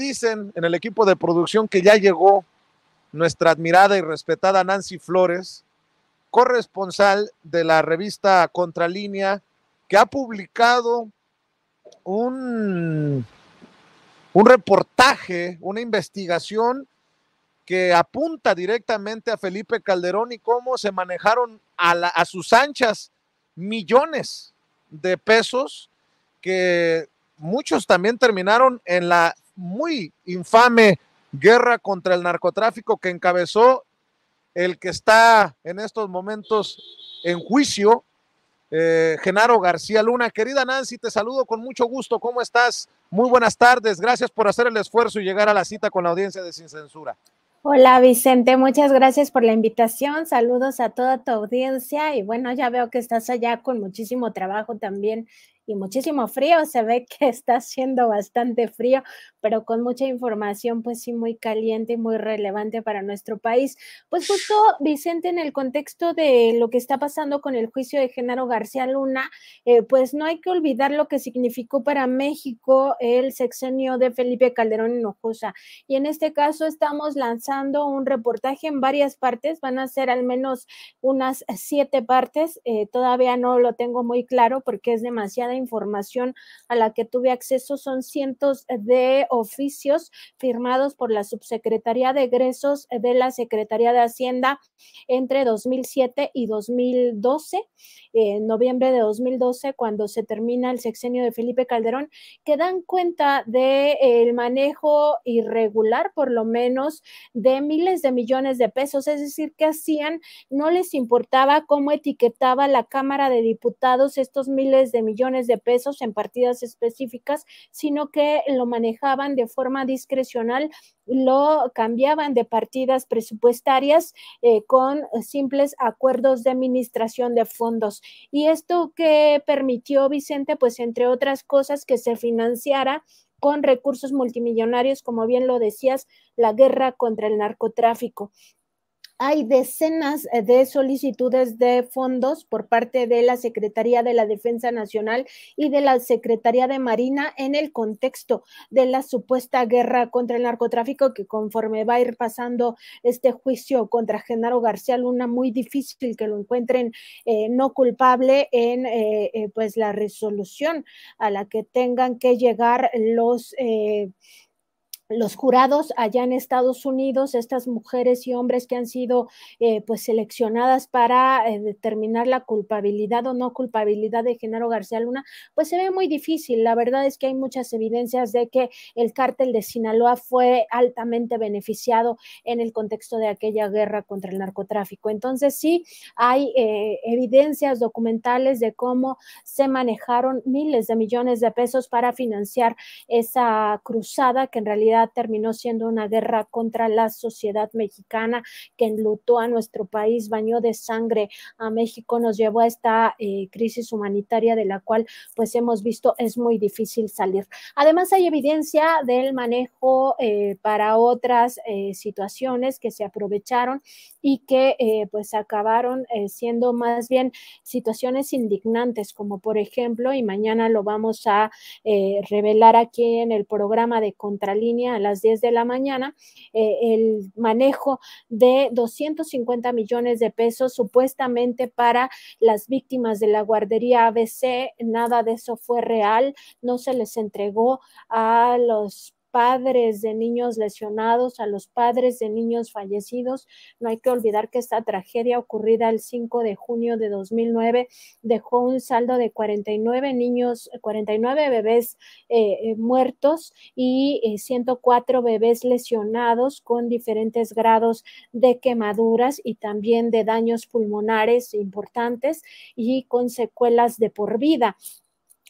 dicen en el equipo de producción que ya llegó nuestra admirada y respetada Nancy Flores, corresponsal de la revista Contralínea, que ha publicado un reportaje, una investigación que apunta directamente a Felipe Calderón y cómo se manejaron a sus anchas millones de pesos, que muchos también terminaron en la muy infame guerra contra el narcotráfico que encabezó el que está en estos momentos en juicio, Genaro García Luna. Querida Nancy, te saludo con mucho gusto. ¿Cómo estás? Muy buenas tardes. Gracias por hacer el esfuerzo y llegar a la cita con la audiencia de Sin Censura. Hola Vicente, muchas gracias por la invitación. Saludos a toda tu audiencia y bueno, ya veo que estás allá con muchísimo trabajo también y muchísimo frío. Se ve que está haciendo bastante frío, pero con mucha información, pues sí, muy caliente y muy relevante para nuestro país. Pues justo, Vicente, en el contexto de lo que está pasando con el juicio de Genaro García Luna, pues no hay que olvidar lo que significó para México el sexenio de Felipe Calderón Hinojosa. Y en este caso estamos lanzando un reportaje en varias partes, van a ser al menos unas 7 partes, todavía no lo tengo muy claro porque es demasiada información a la que tuve acceso. Son cientos de oficios firmados por la Subsecretaría de Egresos de la Secretaría de Hacienda entre 2007 y 2012, en noviembre de 2012, cuando se termina el sexenio de Felipe Calderón, que dan cuenta del manejo irregular, por lo menos, de miles de millones de pesos. Es decir, ¿qué hacían? No les importaba cómo etiquetaba la Cámara de Diputados estos miles de millones de pesos en partidas específicas, sino que lo manejaban de forma discrecional, lo cambiaban de partidas presupuestarias con simples acuerdos de administración de fondos. Y esto que permitió, Vicente, pues entre otras cosas, que se financiara con recursos multimillonarios, como bien lo decías, la guerra contra el narcotráfico. Hay decenas de solicitudes de fondos por parte de la Secretaría de la Defensa Nacional y de la Secretaría de Marina en el contexto de la supuesta guerra contra el narcotráfico, que conforme va a ir pasando este juicio contra Genaro García Luna, muy difícil que lo encuentren no culpable en pues la resolución a la que tengan que llegar los jurados allá en Estados Unidos, estas mujeres y hombres que han sido pues seleccionadas para determinar la culpabilidad o no culpabilidad de Genaro García Luna, pues se ve muy difícil. La verdad es que hay muchas evidencias de que el cártel de Sinaloa fue altamente beneficiado en el contexto de aquella guerra contra el narcotráfico. Entonces sí hay evidencias documentales de cómo se manejaron miles de millones de pesos para financiar esa cruzada, que en realidad terminó siendo una guerra contra la sociedad mexicana, que enlutó a nuestro país, bañó de sangre a México, nos llevó a esta crisis humanitaria de la cual pues hemos visto es muy difícil salir. Además hay evidencia del manejo para otras situaciones que se aprovecharon y que pues acabaron siendo más bien situaciones indignantes, como por ejemplo, y mañana lo vamos a revelar aquí en el programa de Contralínea a las 10 de la mañana, el manejo de 250 millones de pesos supuestamente para las víctimas de la guardería ABC. Nada de eso fue real, no se les entregó a los padres de niños lesionados, a los padres de niños fallecidos. No hay que olvidar que esta tragedia ocurrida el 5 de junio de 2009 dejó un saldo de 49 niños, 49 bebés muertos y 104 bebés lesionados con diferentes grados de quemaduras y también de daños pulmonares importantes y con secuelas de por vida.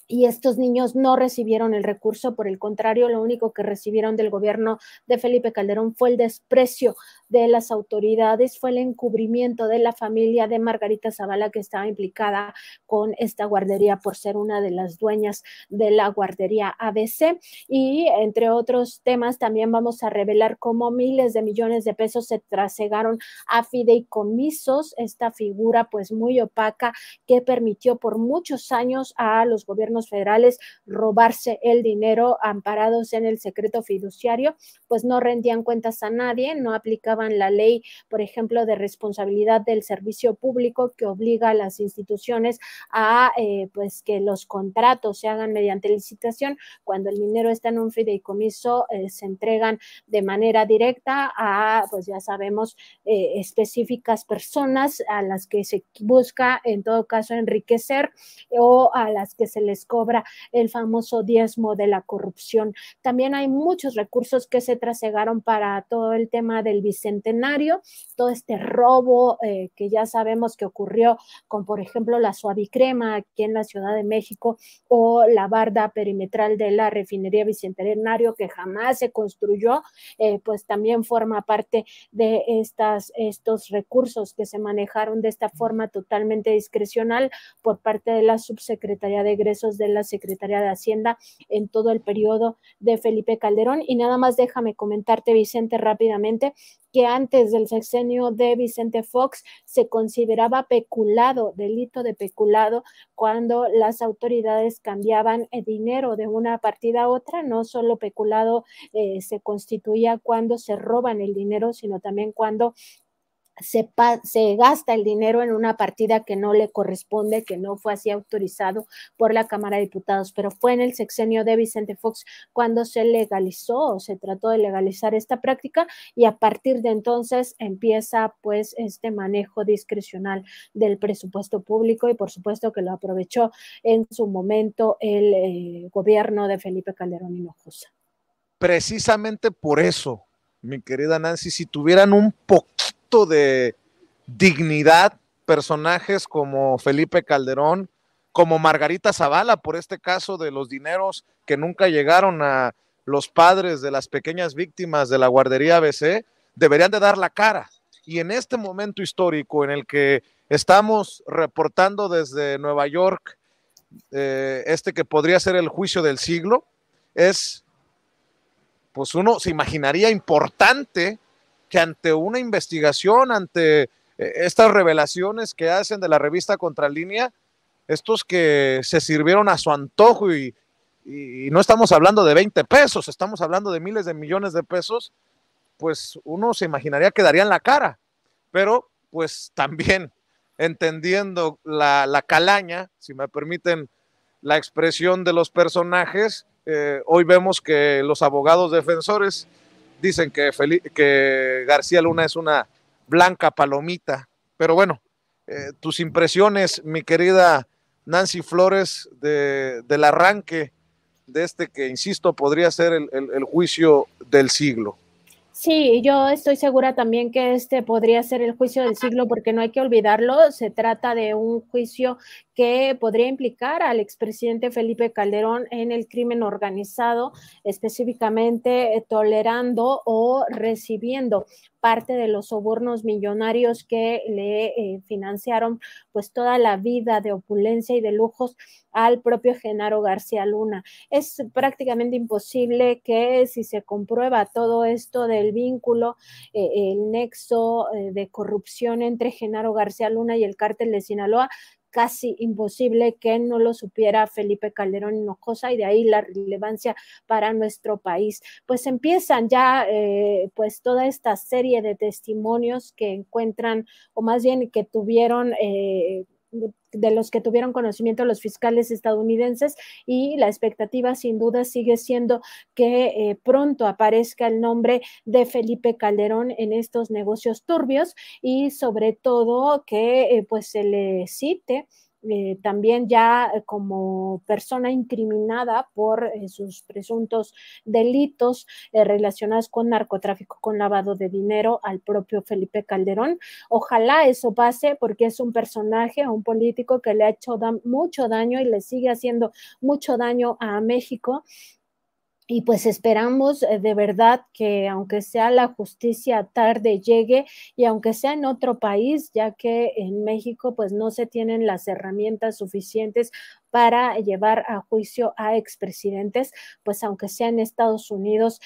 Y estos niños no recibieron el recurso, por el contrario, lo único que recibieron del gobierno de Felipe Calderón fue el desprecio de las autoridades, fue el encubrimiento de la familia de Margarita Zavala, que estaba implicada con esta guardería por ser una de las dueñas de la guardería ABC. Y entre otros temas también vamos a revelar cómo miles de millones de pesos se trasegaron a fideicomisos, esta figura pues muy opaca que permitió por muchos años a los gobiernos gobiernos federales robarse el dinero amparados en el secreto fiduciario, pues no rendían cuentas a nadie, no aplicaban la ley, por ejemplo, de responsabilidad del servicio público que obliga a las instituciones a pues que los contratos se hagan mediante licitación. Cuando el dinero está en un fideicomiso, se entregan de manera directa a, pues ya sabemos, específicas personas a las que se busca en todo caso enriquecer o a las que se les cobra el famoso diezmo de la corrupción. También hay muchos recursos que se trasegaron para todo el tema del bicentenario, todo este robo que ya sabemos que ocurrió con, por ejemplo, la Suavicrema aquí en la Ciudad de México o la barda perimetral de la refinería Bicentenario que jamás se construyó, pues también forma parte de estos recursos que se manejaron de esta forma totalmente discrecional por parte de la Subsecretaría de Egresos de la Secretaría de Hacienda en todo el periodo de Felipe Calderón. Y nada más déjame comentarte, Vicente, rápidamente, que antes del sexenio de Vicente Fox se consideraba peculado, delito de peculado, cuando las autoridades cambiaban el dinero de una partida a otra. No solo peculado se constituía cuando se roban el dinero, sino también cuando se gasta el dinero en una partida que no le corresponde, que no fue así autorizado por la Cámara de Diputados, pero fue en el sexenio de Vicente Fox cuando se legalizó o se trató de legalizar esta práctica, y a partir de entonces empieza pues este manejo discrecional del presupuesto público, y por supuesto que lo aprovechó en su momento el gobierno de Felipe Calderón Hinojosa. Precisamente por eso, mi querida Nancy, si tuvieran un poquito de dignidad, personajes como Felipe Calderón, como Margarita Zavala, por este caso de los dineros que nunca llegaron a los padres de las pequeñas víctimas de la guardería ABC, deberían de dar la cara. Y en este momento histórico en el que estamos reportando desde Nueva York, este que podría ser el juicio del siglo, es, pues uno se imaginaría importante que ante una investigación, ante estas revelaciones que hacen de la revista Contralínea, estos que se sirvieron a su antojo y no estamos hablando de 20 pesos, estamos hablando de miles de millones de pesos, pues uno se imaginaría que darían la cara, pero pues también entendiendo la calaña, si me permiten la expresión de los personajes, hoy vemos que los abogados defensores dicen que García Luna es una blanca palomita, pero bueno, tus impresiones, mi querida Nancy Flores, del arranque de este que, insisto, podría ser el juicio del siglo. Sí, yo estoy segura también que este podría ser el juicio del siglo, porque no hay que olvidarlo, se trata de un juicio que podría implicar al expresidente Felipe Calderón en el crimen organizado, específicamente tolerando o recibiendo parte de los sobornos millonarios que le financiaron pues toda la vida de opulencia y de lujos al propio Genaro García Luna. Es prácticamente imposible que, si se comprueba todo esto del vínculo, el nexo de corrupción entre Genaro García Luna y el cártel de Sinaloa, casi imposible que no lo supiera Felipe Calderón Hinojosa, y de ahí la relevancia para nuestro país. Pues empiezan ya pues toda esta serie de testimonios que encuentran, o más bien que tuvieron de los que tuvieron conocimiento los fiscales estadounidenses, y la expectativa sin duda sigue siendo que pronto aparezca el nombre de Felipe Calderón en estos negocios turbios, y sobre todo que pues se le cite también ya como persona incriminada por sus presuntos delitos relacionados con narcotráfico, con lavado de dinero, al propio Felipe Calderón. Ojalá eso pase, porque es un personaje, un político que le ha hecho mucho daño y le sigue haciendo mucho daño a México. Y pues esperamos de verdad que, aunque sea la justicia tarde, llegue, y aunque sea en otro país, ya que en México pues no se tienen las herramientas suficientes para llevar a juicio a expresidentes, pues aunque sea en Estados Unidos,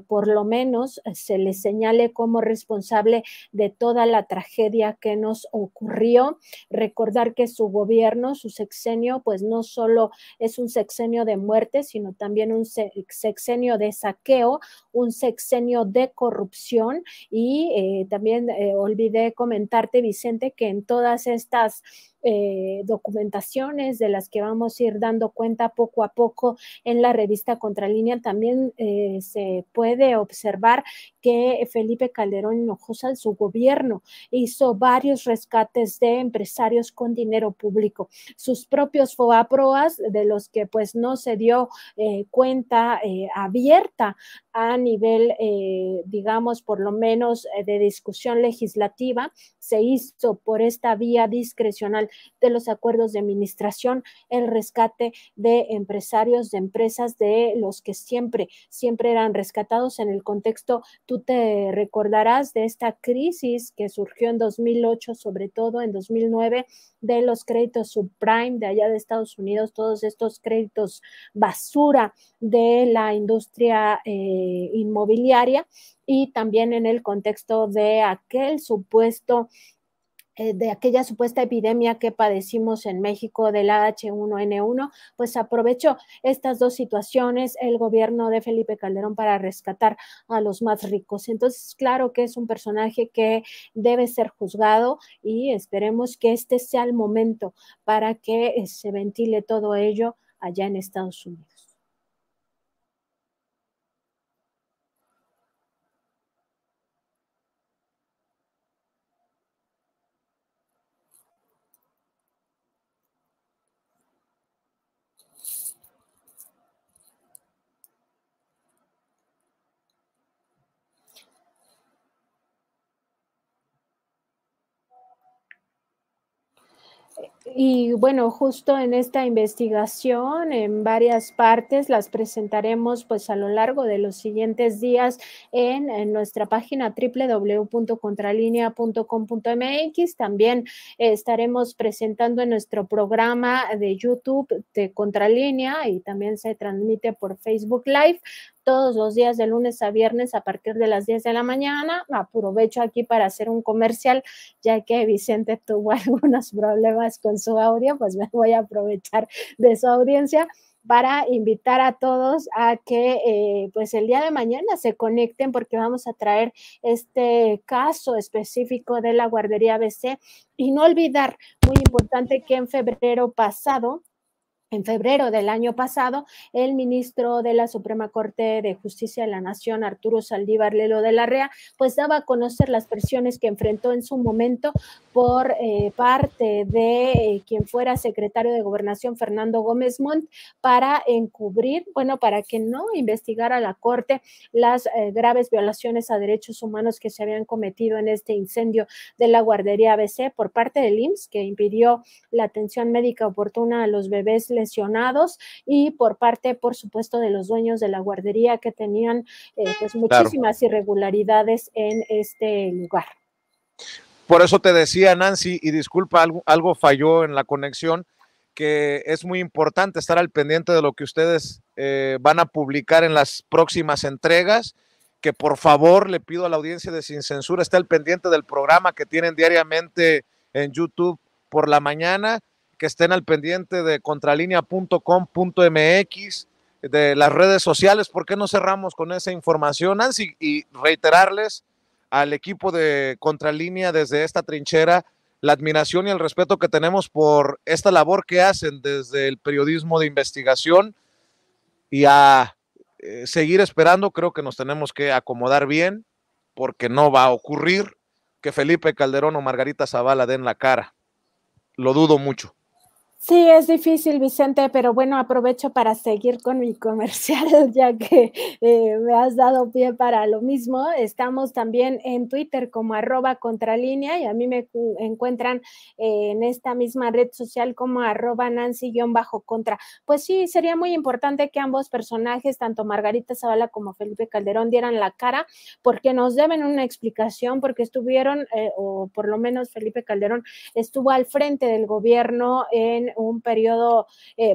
por lo menos se le señale como responsable de toda la tragedia que nos ocurrió. Recordar que su gobierno, su sexenio, pues no solo es un sexenio de muerte, sino también un sexenio de saqueo, un sexenio de corrupción y también olvidé comentarte, Vicente, que en todas estas documentaciones de las que vamos a ir dando cuenta poco a poco en la revista Contralínea, también se puede observar que Felipe Calderón Hinojosa, su gobierno, hizo varios rescates de empresarios con dinero público. Sus propios FOAPROAS, de los que pues no se dio cuenta abierta a nivel, digamos, por lo menos de discusión legislativa, se hizo por esta vía discrecional de los acuerdos de administración el rescate de empresarios, de empresas, de los que siempre eran rescatados en el contexto, tú te recordarás de esta crisis que surgió en 2008, sobre todo en 2009, de los créditos subprime de allá de Estados Unidos, todos estos créditos basura de la industria inmobiliaria, y también en el contexto de aquel supuesto de aquella supuesta epidemia que padecimos en México del H1N1, pues aprovechó estas dos situaciones el gobierno de Felipe Calderón para rescatar a los más ricos. Entonces, claro que es un personaje que debe ser juzgado y esperemos que este sea el momento para que se ventile todo ello allá en Estados Unidos. Y bueno, justo en esta investigación, en varias partes, las presentaremos pues a lo largo de los siguientes días en nuestra página www.contralinea.com.mx. También estaremos presentando en nuestro programa de YouTube de Contralínea y también se transmite por Facebook Live todos los días de lunes a viernes a partir de las 10 de la mañana. Aprovecho aquí para hacer un comercial, ya que Vicente tuvo algunos problemas con su audio, pues me voy a aprovechar de su audiencia para invitar a todos a que pues el día de mañana se conecten, porque vamos a traer este caso específico de la guardería ABC. Y no olvidar, muy importante, que en febrero del año pasado, el ministro de la Suprema Corte de Justicia de la Nación, Arturo Saldívar Lelo de la Rea, pues daba a conocer las presiones que enfrentó en su momento por parte de quien fuera secretario de Gobernación, Fernando Gómez Montt, para encubrir, bueno, para que no investigara la Corte las graves violaciones a derechos humanos que se habían cometido en este incendio de la guardería ABC por parte del IMSS, que impidió la atención médica oportuna a los bebés lesionados, y por parte, por supuesto, de los dueños de la guardería, que tenían pues muchísimas irregularidades en este lugar. Por eso te decía, Nancy, y disculpa, algo falló en la conexión, que es muy importante estar al pendiente de lo que ustedes van a publicar en las próximas entregas, que por favor le pido a la audiencia de Sin Censura esté al pendiente del programa que tienen diariamente en YouTube por la mañana, que estén al pendiente de contralinea.com.mx, de las redes sociales. ¿Por qué no cerramos con esa información, Nancy? Y reiterarles al equipo de Contralínea desde esta trinchera la admiración y el respeto que tenemos por esta labor que hacen desde el periodismo de investigación, y a seguir esperando. Creo que nos tenemos que acomodar bien, porque no va a ocurrir que Felipe Calderón o Margarita Zavala den la cara. Lo dudo mucho. Sí, es difícil, Vicente, pero bueno, aprovecho para seguir con mi comercial, ya que me has dado pie para lo mismo. Estamos también en Twitter como @contralínea, y a mí me encuentran en esta misma red social como @Nancy_contra. Pues sí, sería muy importante que ambos personajes, tanto Margarita Zavala como Felipe Calderón, dieran la cara, porque nos deben una explicación, porque estuvieron, o por lo menos Felipe Calderón estuvo al frente del gobierno en también un periodo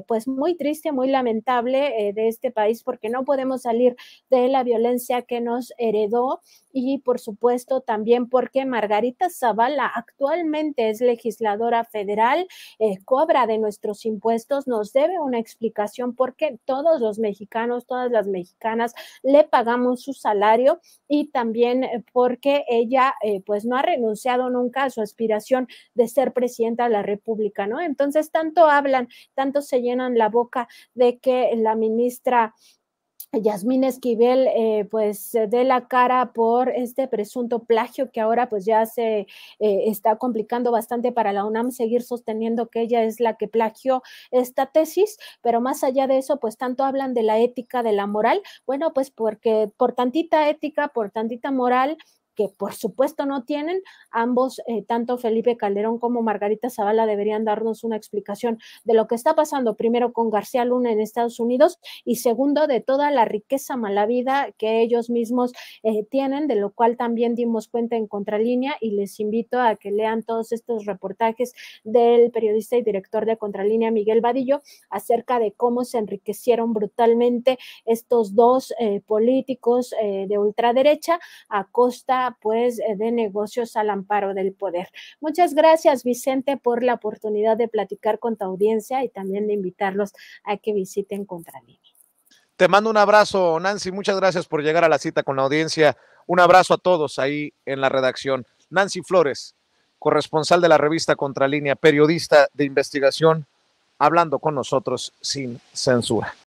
pues muy triste, muy lamentable de este país, porque no podemos salir de la violencia que nos heredó, y por supuesto también porque Margarita Zavala actualmente es legisladora federal, cobra de nuestros impuestos, nos debe una explicación porque todos los mexicanos, todas las mexicanas le pagamos su salario, y también porque ella pues no ha renunciado nunca a su aspiración de ser presidenta de la República, ¿no? Entonces tanto hablan, tanto se llenan la boca de que la ministra Yasmín Esquivel pues dé la cara por este presunto plagio que ahora pues ya se está complicando bastante para la UNAM seguir sosteniendo que ella es la que plagió esta tesis, pero más allá de eso pues tanto hablan de la ética, de la moral, bueno pues porque por tantita ética, por tantita moral que por supuesto no tienen, ambos, tanto Felipe Calderón como Margarita Zavala, deberían darnos una explicación de lo que está pasando, primero con García Luna en Estados Unidos, y segundo, de toda la riqueza malavida que ellos mismos tienen, de lo cual también dimos cuenta en Contralínea, y les invito a que lean todos estos reportajes del periodista y director de Contralínea, Miguel Vadillo, acerca de cómo se enriquecieron brutalmente estos dos políticos de ultraderecha a costa pues de negocios al amparo del poder. Muchas gracias, Vicente, por la oportunidad de platicar con tu audiencia y también de invitarlos a que visiten Contralínea. Te mando un abrazo, Nancy, muchas gracias por llegar a la cita con la audiencia. Un abrazo a todos ahí en la redacción. Nancy Flores, corresponsal de la revista Contralínea, periodista de investigación, hablando con nosotros sin censura.